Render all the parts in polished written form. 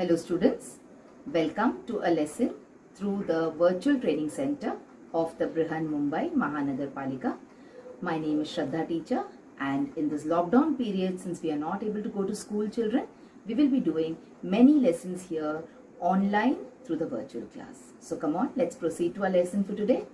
Hello students, welcome to a lesson through the virtual training center of the Brihan Mumbai Mahanagar Palika. My name is Shraddha teacher, and in this lockdown period, since we are not able to go to school, children, we will be doing many lessons here online through the virtual class. So come on, let's proceed to our lesson for today.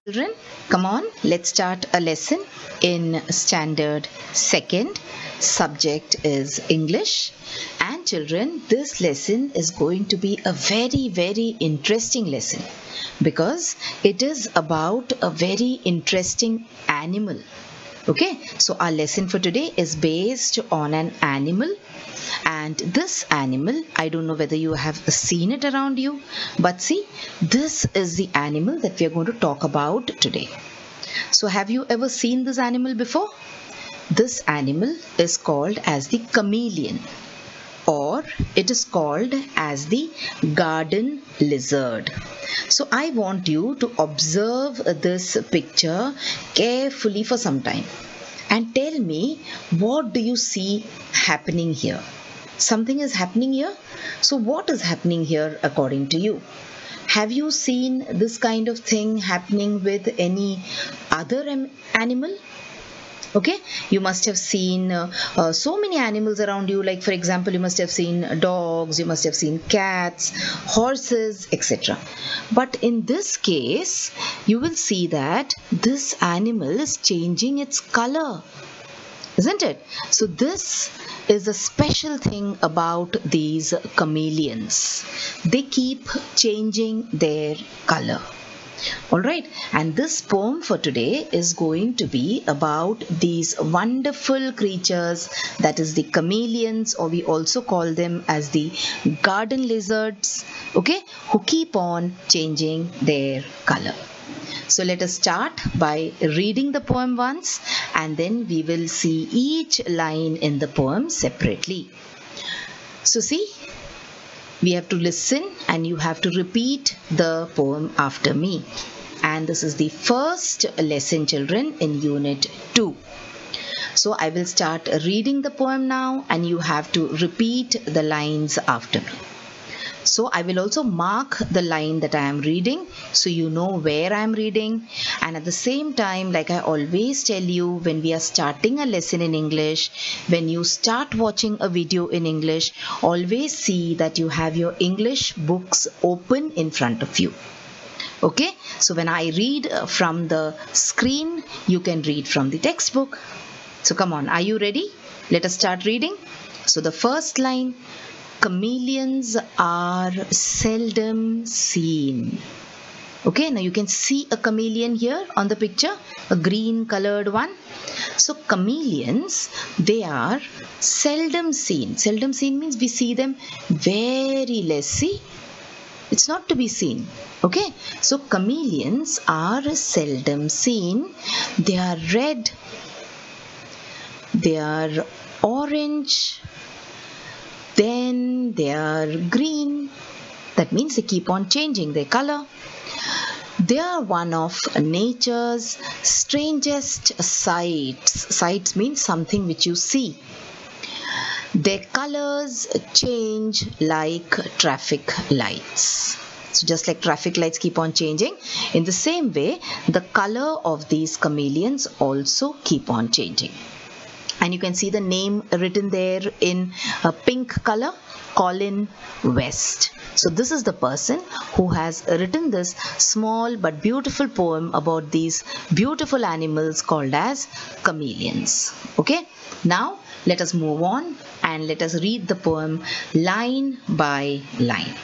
Children, come on, let's start a lesson in standard 2nd. Subject is English. And children, this lesson is going to be a very interesting lesson because it is about a very interesting animal. Okay, so our lesson for today is based on an animal. And this animal, I don't know whether you have seen it around you, but see, this is the animal that we are going to talk about today. So have you ever seen this animal before? This animal is called as the chameleon, or it is called as the garden lizard. So I want you to observe this picture carefully for some time and tell me, what do you see happening here? Something is happening here. So what is happening here according to you? Have you seen this kind of thing happening with any other animal? Okay, you must have seen so many animals around you, like for example, you must have seen dogs, you must have seen cats, horses, etc. But in this case, you will see that this animal is changing its color, isn't it? So this is a special thing about these chameleons. They keep changing their color. Alright, and this poem for today is going to be about these wonderful creatures, that is the chameleons, or we also call them as the garden lizards, okay, who keep on changing their color. So let us start by reading the poem once, and then we will see each line in the poem separately. So see, we have to listen and you have to repeat the poem after me. And this is the first lesson, children, in Unit 2. So I will start reading the poem now and you have to repeat the lines after me. So I will also mark the line that I am reading so you know where I am reading. And at the same time, like I always tell you, when we are starting a lesson in English, when you start watching a video in English, always see that you have your English books open in front of you. Okay, so when I read from the screen, you can read from the textbook. So come on, are you ready? Let us start reading. So the first line, chameleons are seldom seen. Okay, now you can see a chameleon here on the picture, a green colored one. So chameleons, they are seldom seen. Seldom seen means we see them very less. See, it's not to be seen. Okay, so chameleons are seldom seen. They are red, they are orange, then they are green. That means they keep on changing their color. They are one of nature's strangest sights. Sights means something which you see. Their colors change like traffic lights. So just like traffic lights keep on changing, in the same way, the color of these chameleons also keep on changing. And you can see the name written there in a pink color, Colin West. So this is the person who has written this small but beautiful poem about these beautiful animals called as chameleons. Okay, now let us move on and let us read the poem line by line.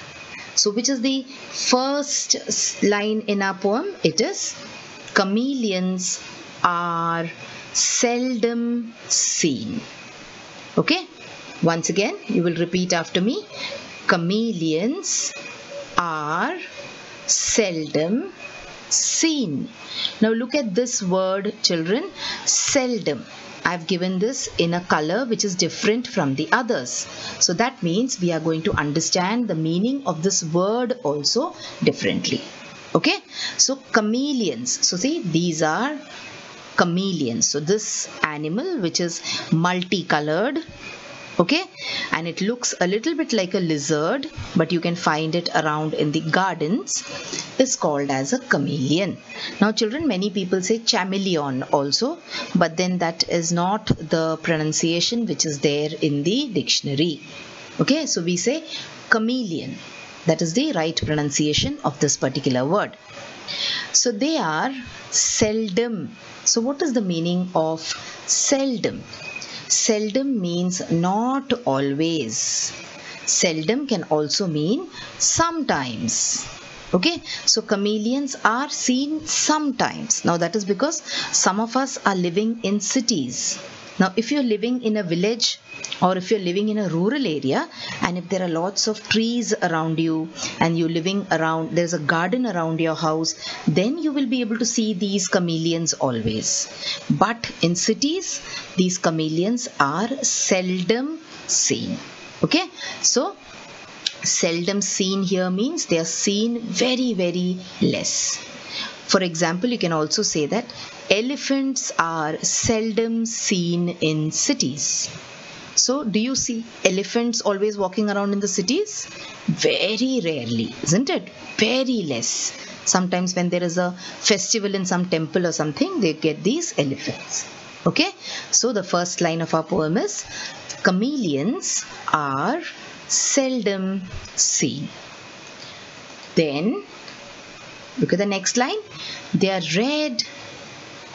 So which is the first line in our poem? It is, chameleons are seldom seen. Okay, once again you will repeat after me. Chameleons are seldom seen. Now look at this word, children, seldom. I've given this in a color which is different from the others. So that means we are going to understand the meaning of this word also differently. Okay, so chameleons. So see, these are chameleons. So this animal which is multicolored, Okay, and it looks a little bit like a lizard, but you can find it around in the gardens, is called as a chameleon. Now children, many people say chameleon also, but then that is not the pronunciation which is there in the dictionary. Okay, so we say chameleon. That is the right pronunciation of this particular word. So they are seldom. So what is the meaning of seldom? Seldom means not always. Seldom can also mean sometimes. Okay, so chameleons are seen sometimes. Now that is because some of us are living in cities. Now if you're living in a village or if you're living in a rural area, and if there are lots of trees around you and you're living around, there's a garden around your house, then you will be able to see these chameleons always. But in cities, these chameleons are seldom seen. Okay, so seldom seen here means they are seen very, very less. For example, you can also say that elephants are seldom seen in cities. So, do you see elephants always walking around in the cities? Very rarely, isn't it? Very less. Sometimes when there is a festival in some temple or something, they get these elephants. Okay, so the first line of our poem is chameleons are seldom seen. Then look at the next line. They are red,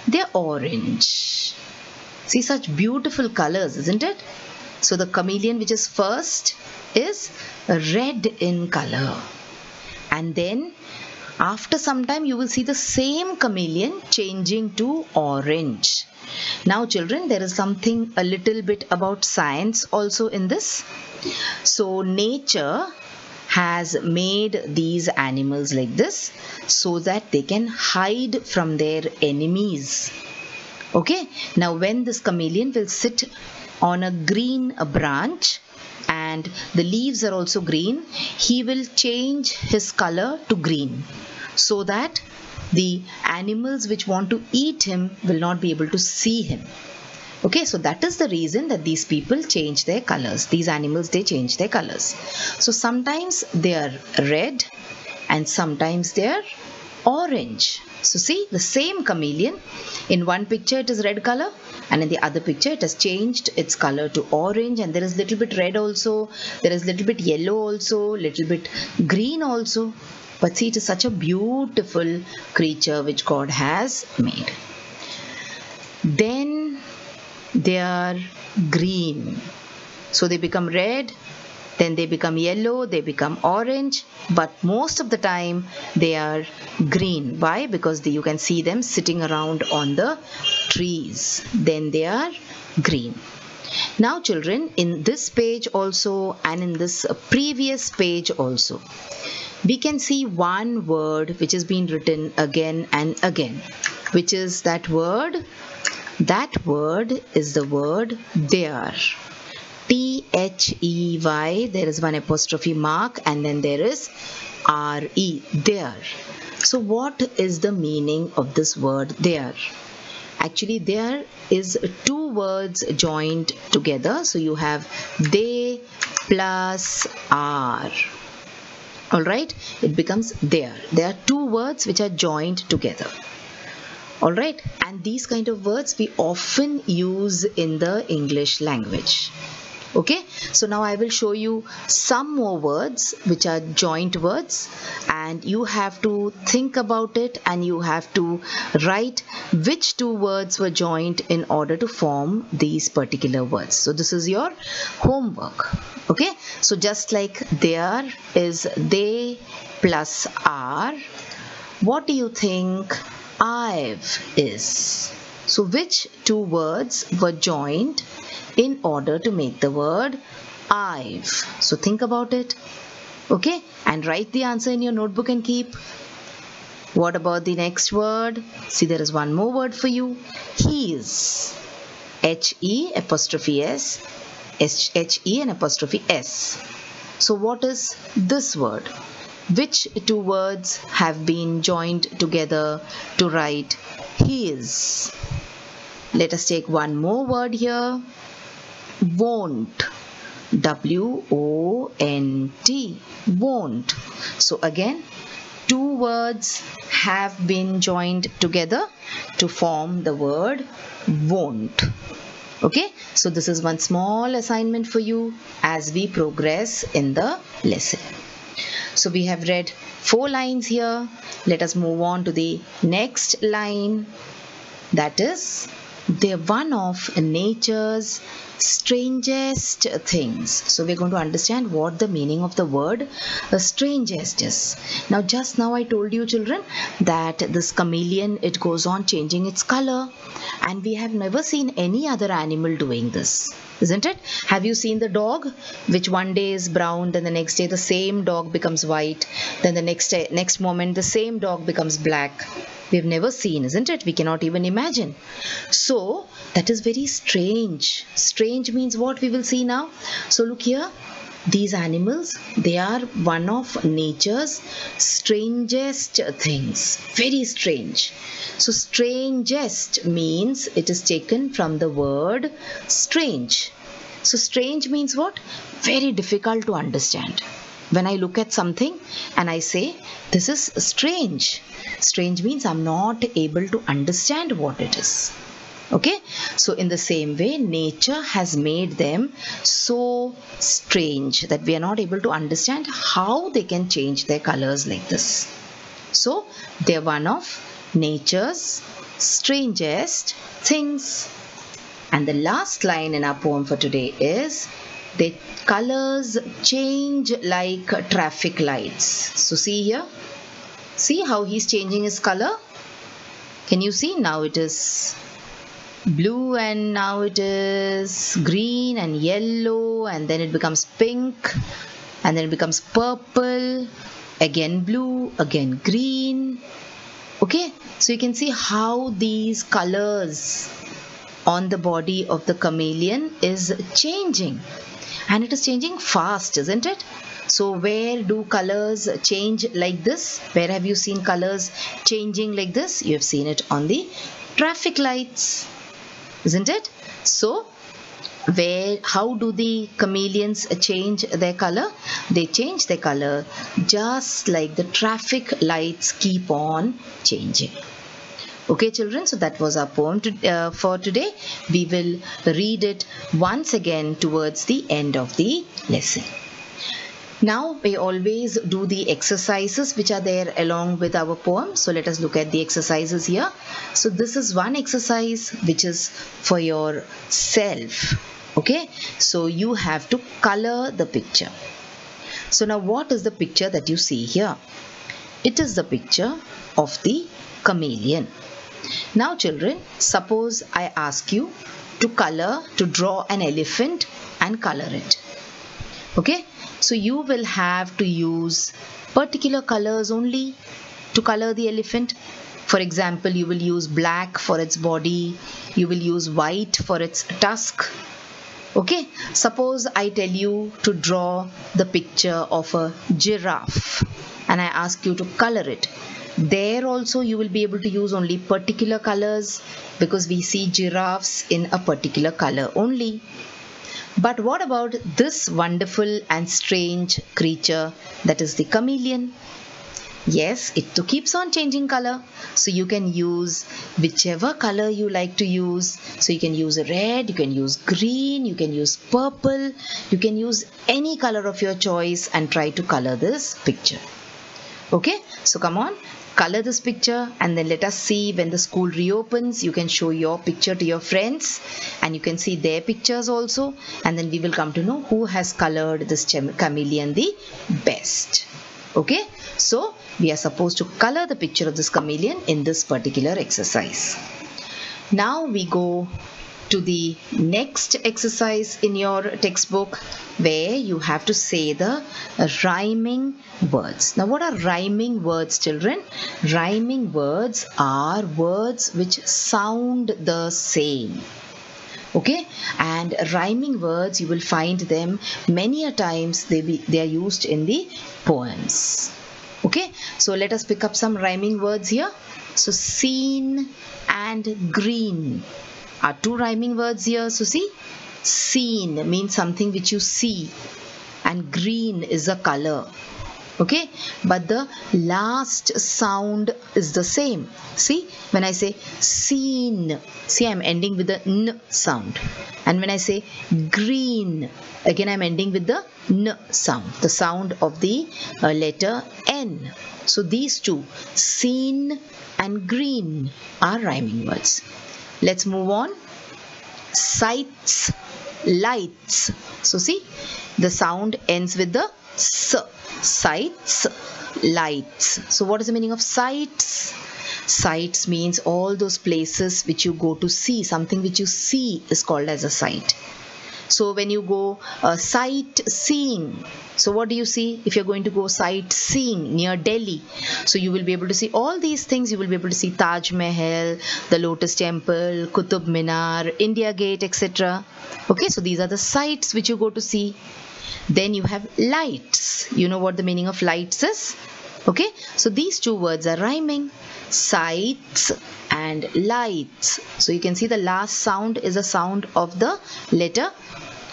they are orange. See, such beautiful colors, isn't it? So the chameleon which is first is red in color, and then after some time you will see the same chameleon changing to orange. Now children, there is something a little bit about science also in this. So nature has made these animals like this so that they can hide from their enemies. Okay, now when this chameleon will sit on a green branch and the leaves are also green, he will change his color to green so that the animals which want to eat him will not be able to see him. Okay, so that is the reason that these people change their colors. These animals, they change their colors. So sometimes they are red and sometimes they are orange. So see, the same chameleon, in one picture it is red color and in the other picture it has changed its color to orange, and there is little bit red also, there is little bit yellow also, little bit green also. But see, it is such a beautiful creature which God has made. Then they are green. So they become red, then they become yellow, they become orange, but most of the time they are green. Why? Because you can see them sitting around on the trees. Then they are green. Now children, in this page also and in this previous page also, we can see one word which has been written again and again, which is that word. That word is the word there. T-H-E-Y, there is one apostrophe mark and then there is R-E, there. So what is the meaning of this word there? Actually, there is two words joined together. So you have they plus are. Alright, it becomes there. There are two words which are joined together. Alright, and these kind of words we often use in the English language. Okay, so now I will show you some more words which are joint words, and you have to think about it and you have to write which two words were joined in order to form these particular words. So this is your homework. Okay, so just like there is they plus are, what do you think I've is? So which two words were joined in order to make the word I've? So think about it. Okay, and write the answer in your notebook and keep. What about the next word? See, there is one more word for you. His. H-E apostrophe S. H-E and apostrophe S. So what is this word? Which two words have been joined together to write his? Let us take one more word here. Won't. W-O-N-T, won't. So again, two words have been joined together to form the word won't. Okay, so this is one small assignment for you as we progress in the lesson. So we have read 4 lines here. Let us move on to the next line. That is, they're one of nature's strangest things. So we're going to understand what the meaning of the word strangest is. Now just now I told you children that this chameleon, it goes on changing its color, and we have never seen any other animal doing this, isn't it? Have you seen the dog, which one day is brown, then the next day the same dog becomes white, then the next moment the same dog becomes black? We have never seen, isn't it? We cannot even imagine. So that is very strange. Strange means what we will see now. So look here, these animals, they are one of nature's strangest things. Very strange. So strangest means it is taken from the word strange. So strange means what? Very difficult to understand. When I look at something and I say, this is strange. Strange means I'm not able to understand what it is. Okay, so in the same way, nature has made them so strange that we are not able to understand how they can change their colors like this. So they are one of nature's strangest things. And the last line in our poem for today is, their colors change like traffic lights. So see here, see how he's changing his color. Can you see? Now it is blue, and now it is green and yellow, and then it becomes pink, and then it becomes purple, again blue, again green. Okay, so you can see how these colors on the body of the chameleon is changing, and it is changing fast, isn't it? So where do colors change like this? Where have you seen colors changing like this? You have seen it on the traffic lights, isn't it? So how do the chameleons change their color? They change their color just like the traffic lights keep on changing. Okay children, so that was our poem for today. We will read it once again towards the end of the lesson. Now we always do the exercises which are there along with our poem. So let us look at the exercises here. So this is one exercise which is for yourself. Okay, so you have to color the picture. So now what is the picture that you see here? It is the picture of the chameleon. Now children, suppose I ask you to draw an elephant and color it. Okay, so you will have to use particular colors only to color the elephant. For example, you will use black for its body, you will use white for its tusk. Okay, suppose I tell you to draw the picture of a giraffe and I ask you to color it. There also you will be able to use only particular colors because we see giraffes in a particular color only. But what about this wonderful and strange creature that is the chameleon? Yes, it too keeps on changing color. So you can use whichever color you like to use. So you can use red, you can use green, you can use purple, you can use any color of your choice and try to color this picture. Okay, so come on, color this picture and then let us see when the school reopens. You can show your picture to your friends and you can see their pictures also, and then we will come to know who has colored this chameleon the best. Okay, so we are supposed to color the picture of this chameleon in this particular exercise. Now we go to the next exercise in your textbook where you have to say the rhyming words. Now what are rhyming words, children? Rhyming words are words which sound the same. Okay, and rhyming words, you will find them many a times they are used in the poems. Okay, so let us pick up some rhyming words here. So seen and green are two rhyming words here. So see, Seen means something which you see, and green is a color. Okay, but the last sound is the same. See, when I say seen, see, I'm ending with the n sound. And when I say green, again I'm ending with the n sound, the sound of the letter N. So these two, seen and green, are rhyming words. Let's move on. Sights, lights. So see, the sound ends with the s. Sights, lights. So what is the meaning of sights? Sights means all those places which you go to see. Something which you see is called as a sight. So when you go sightseeing, so what do you see? If you're going to go sightseeing near Delhi, so you will be able to see all these things. You will be able to see Taj Mahal, the Lotus Temple, Qutub Minar, India Gate, etc. Okay, so these are the sights which you go to see. Then you have lights. You know what the meaning of lights is? Okay, so these two words are rhyming. Sights and lights. So you can see the last sound is a sound of the letter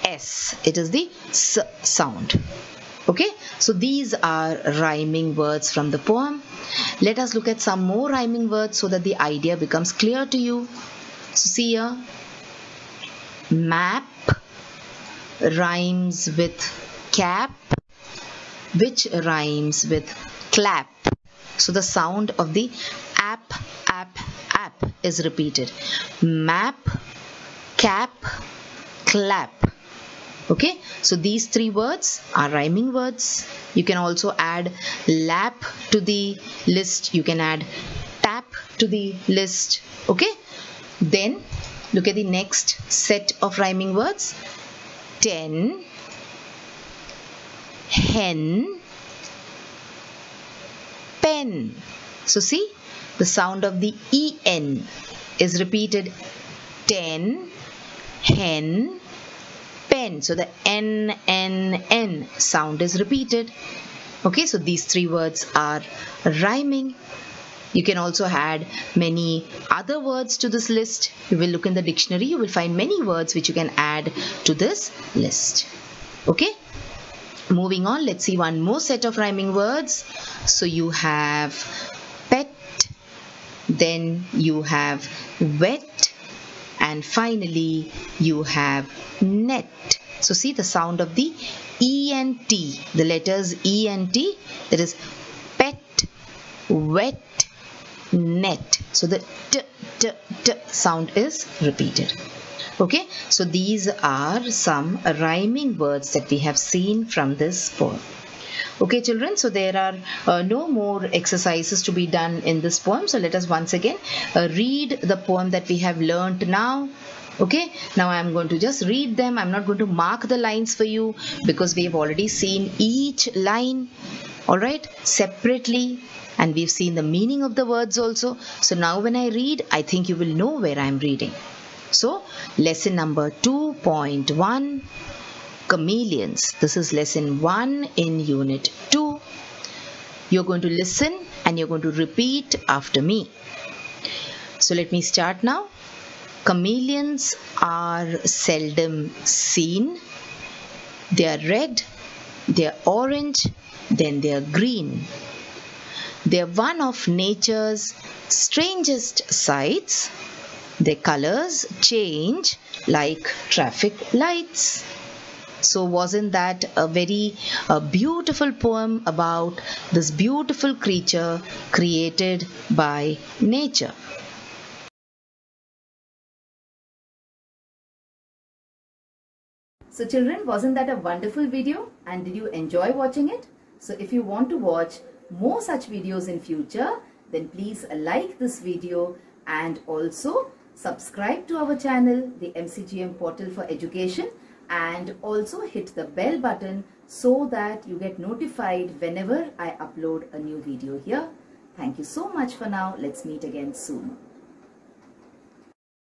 S. It is the S sound. Okay, so these are rhyming words from the poem. Let us look at some more rhyming words so that the idea becomes clear to you. So see here, map rhymes with cap, which rhymes with clap. So the sound of the app is repeated. Map, cap, clap. Okay, so these three words are rhyming words. You can also add lap to the list. You can add tap to the list. Okay, then look at the next set of rhyming words. 10, hen, pen. So see, the sound of the en is repeated. 10, hen, pen. So the n sound is repeated. Okay, so these three words are rhyming. You can also add many other words to this list. You will look in the dictionary. You will find many words which you can add to this list. Okay, moving on, let's see one more set of rhyming words. So you have pet, then you have wet, and finally you have net. So see the sound of the ENT, the letters ENT, that is pet, wet, net. So the t sound is repeated. Okay, so these are some rhyming words that we have seen from this poem. Okay children, so there are no more exercises to be done in this poem. So let us once again read the poem that we have learnt now. Okay, now I am going to just read them. I'm not going to mark the lines for you because we have already seen each line, alright, separately, and we've seen the meaning of the words also. So now when I read, I think you will know where I'm reading. So lesson number 2.1, chameleons. This is lesson 1 in unit 2. You're going to listen and you're going to repeat after me. So let me start now. Chameleons are seldom seen. They are red, they are orange, then they are green. They are one of nature's strangest sights. Their colors change like traffic lights. So wasn't that a very beautiful poem about this beautiful creature created by nature? So children, wasn't that a wonderful video, and did you enjoy watching it? So if you want to watch more such videos in future, then please like this video and also subscribe to our channel, the MCGM Portal for Education, and also hit the bell button so that you get notified whenever I upload a new video here. Thank you so much for now. Let's meet again soon.